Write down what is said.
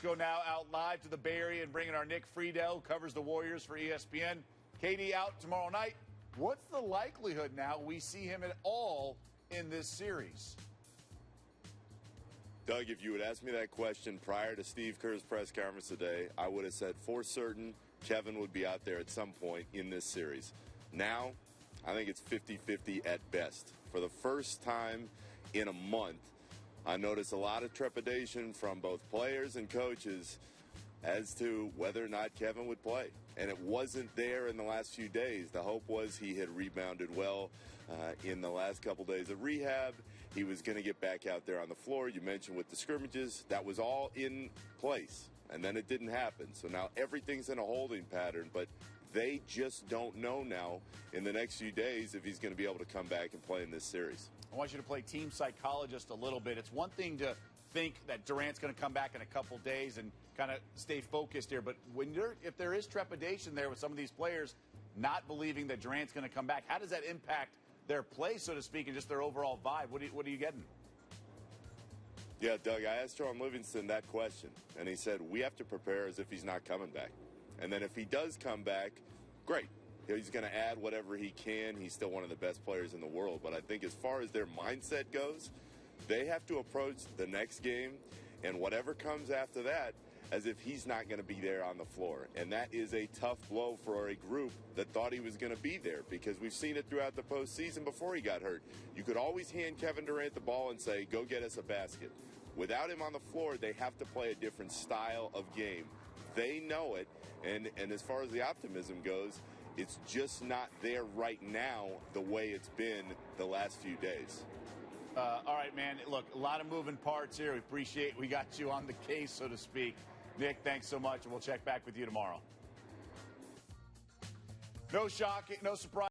Go now out live to the Bay Area and bring in our Nick Friedell, who covers the Warriors for ESPN. KD out tomorrow night. What's the likelihood now we see him at all in this series? Doug, if you would ask me that question prior to Steve Kerr's press conference today, I would have said for certain Kevin would be out there at some point in this series. Now, I think it's 50-50 at best. For the first time in a month, I noticed a lot of trepidation from both players and coaches as to whether or not Kevin would play. And it wasn't there in the last few days. The hope was he had rebounded well in the last couple days of rehab. He was going to get back out there on the floor. You mentioned with the scrimmages, that was all in place. And then it didn't happen. So now everything's in a holding pattern. But they just don't know now in the next few days if he's going to be able to come back and play in this series. I want you to play team psychologist a little bit. It's one thing to think that Durant's going to come back in a couple days and kind of stay focused here. But if there is trepidation there with some of these players not believing that Durant's going to come back, how does that impact their play, so to speak, and just their overall vibe? What are you getting? Yeah, Doug, I asked John Livingston that question, and he said, we have to prepare as if he's not coming back. And then if he does come back, great. He's going to add whatever he can. He's still one of the best players in the world. But I think as far as their mindset goes, they have to approach the next game and whatever comes after that as if he's not going to be there on the floor. And that is a tough blow for a group that thought he was going to be there, because we've seen it throughout the postseason before he got hurt. You could always hand Kevin Durant the ball and say, go get us a basket. Without him on the floor, they have to play a different style of game. They know it, and as far as the optimism goes, it's just not there right now the way it's been the last few days. All right, man. Look, a lot of moving parts here. We got you on the case, so to speak. Nick, thanks so much, and we'll check back with you tomorrow. No shock, no surprise.